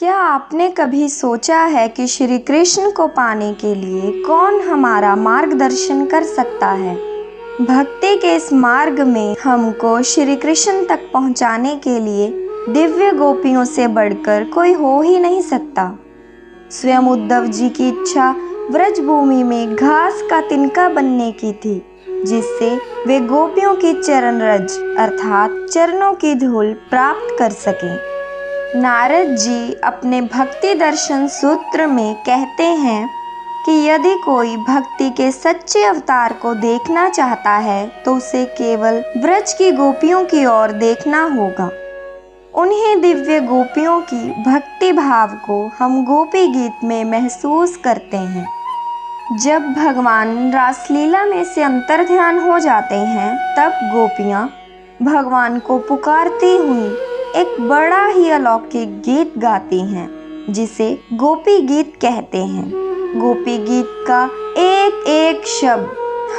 क्या आपने कभी सोचा है कि श्री कृष्ण को पाने के लिए कौन हमारा मार्गदर्शन कर सकता है? भक्ति के इस मार्ग में हमको श्री कृष्ण तक पहुंचाने के लिए दिव्य गोपियों से बढ़कर कोई हो ही नहीं सकता। स्वयं उद्धव जी की इच्छा व्रज भूमि में घास का तिनका बनने की थी, जिससे वे गोपियों की चरण रज अर्थात चरणों की धूल प्राप्त कर सकें। नारद जी अपने भक्ति दर्शन सूत्र में कहते हैं कि यदि कोई भक्ति के सच्चे अवतार को देखना चाहता है तो उसे केवल ब्रज की गोपियों की ओर देखना होगा। उन्हीं दिव्य गोपियों की भक्ति भाव को हम गोपी गीत में महसूस करते हैं। जब भगवान रासलीला में से अंतर्ध्यान हो जाते हैं, तब गोपियाँ भगवान को पुकारती हुई एक बड़ा ही अलौकिक गीत गाती हैं, जिसे गोपी गीत कहते हैं। गोपी गीत का एक एक शब्द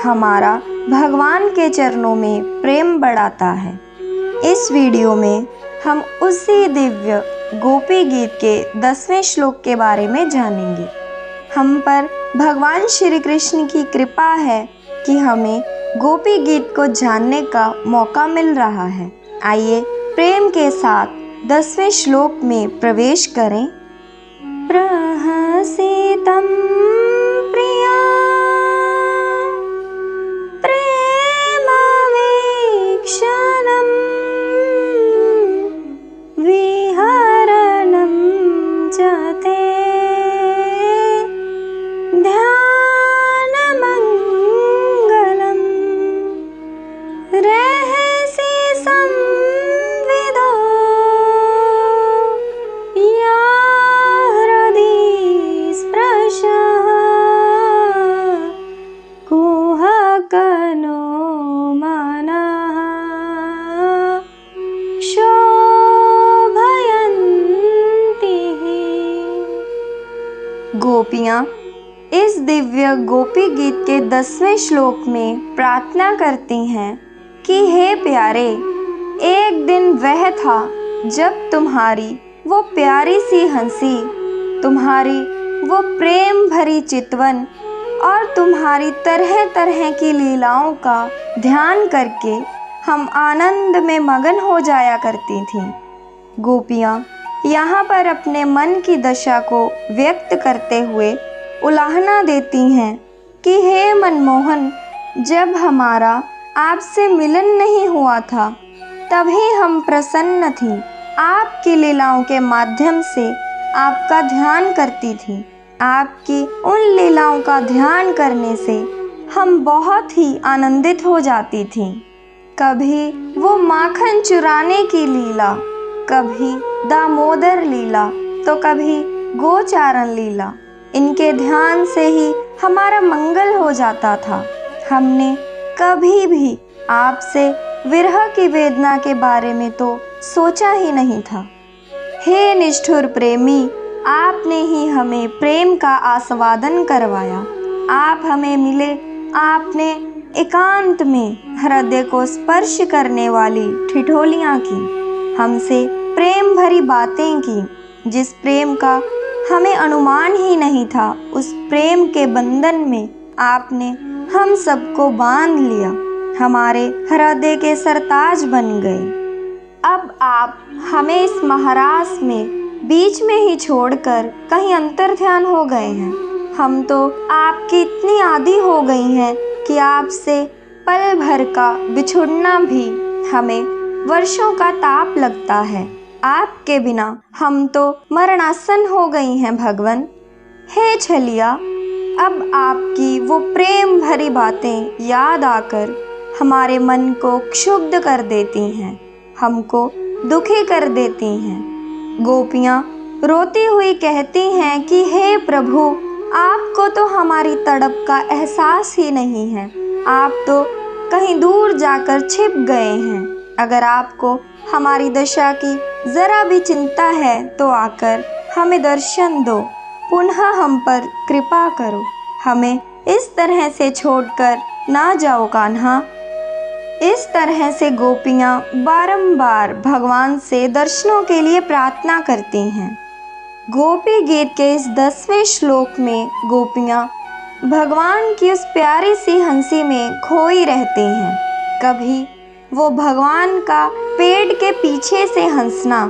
हमारा भगवान के चरणों में प्रेम बढ़ाता है। इस वीडियो में हम उसी दिव्य गोपी गीत के 10वें श्लोक के बारे में जानेंगे। हम पर भगवान श्री कृष्ण की कृपा है कि हमें गोपी गीत को जानने का मौका मिल रहा है। आइए प्रेम के साथ 10वें श्लोक में प्रवेश करें। प्रहसितं प्रिया प्रेमवीक्षणं विहरणं च ते ध्यानमङ्गलम् रहसि संविदो या हृदि स्पृशः कुहकनो मनः शोभयन्तिः। गोपियाँ इस दिव्य गोपी गीत के 10वें श्लोक में प्रार्थना करती हैं कि हे प्यारे, एक दिन वह था जब तुम्हारी वो प्यारी सी हंसी, तुम्हारी वो प्रेम भरी चितवन और तुम्हारी तरह तरह की लीलाओं का ध्यान करके हम आनंद में मगन हो जाया करती थीं। गोपियाँ यहाँ पर अपने मन की दशा को व्यक्त करते हुए उलाहना देती हैं कि हे मनमोहन, जब हमारा आपसे मिलन नहीं हुआ था तभी हम प्रसन्न थीं। आपकी लीलाओं के माध्यम से आपका ध्यान करती थीं। आपकी उन लीलाओं का ध्यान करने से हम बहुत ही आनंदित हो जाती थीं। कभी वो माखन चुराने की लीला, कभी दामोदर लीला, तो कभी गोचारण लीला। इनके ध्यान से ही हमारा मंगल हो जाता था। हमने कभी भी आपसे विरह की वेदना के बारे में तो सोचा ही नहीं था। हे निष्ठुर प्रेमी, आपने ही हमें प्रेम का आस्वादन करवाया। आप हमें मिले, आपने एकांत में हृदय को स्पर्श करने वाली ठिठोलियाँ की, हमसे प्रेम भरी बातें की, जिस प्रेम का हमें अनुमान ही नहीं था। उस प्रेम के बंधन में आपने हम सबको बांध लिया, हमारे हृदय के सरताज बन गए। अब आप हमें इस महारास में बीच में ही छोड़कर कहीं अंतर्ध्यान हो गए हैं। हम तो आपकी इतनी आदी हो गई हैं कि आपसे पल भर का बिछुड़ना भी हमें वर्षों का ताप लगता है। आपके बिना हम तो मरणासन हो गई हैं भगवन। हे छलिया, अब आपकी वो प्रेम भरी बातें याद आकर हमारे मन को क्षुब्ध कर देती हैं, हमको दुखी कर देती हैं। गोपियाँ रोती हुई कहती हैं कि हे प्रभु, आपको तो हमारी तड़प का एहसास ही नहीं है। आप तो कहीं दूर जाकर छिप गए हैं। अगर आपको हमारी दशा की ज़रा भी चिंता है तो आकर हमें दर्शन दो, पुनः हम पर कृपा करो। हमें इस तरह से छोड़कर ना जाओ कान्हा। इस तरह से गोपियाँ बारंबार भगवान से दर्शनों के लिए प्रार्थना करती हैं। गोपी गीत के इस 10वें श्लोक में गोपियाँ भगवान की उस प्यारी सी हंसी में खोई रहती हैं। कभी वो भगवान का पेड़ के पीछे से हंसना,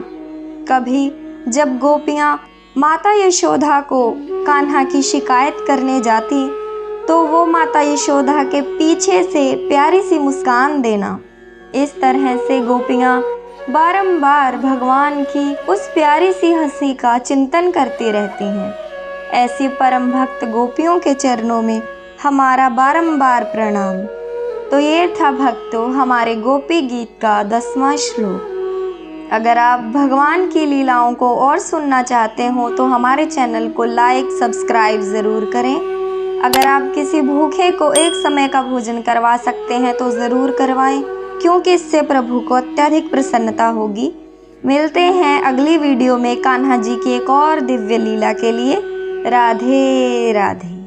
कभी जब गोपियाँ माता यशोदा को कान्हा की शिकायत करने जाती तो वो माता यशोदा के पीछे से प्यारी सी मुस्कान देना। इस तरह से गोपियाँ बारंबार भगवान की उस प्यारी सी हंसी का चिंतन करती रहती हैं। ऐसी परम भक्त गोपियों के चरणों में हमारा बारंबार प्रणाम। तो ये था भक्तों हमारे गोपी गीत का 10वां श्लोक। अगर आप भगवान की लीलाओं को और सुनना चाहते हो तो हमारे चैनल को लाइक सब्सक्राइब ज़रूर करें। अगर आप किसी भूखे को एक समय का भोजन करवा सकते हैं तो ज़रूर करवाएं, क्योंकि इससे प्रभु को अत्यधिक प्रसन्नता होगी। मिलते हैं अगली वीडियो में कान्हा जी की एक और दिव्य लीला के लिए। राधे राधे।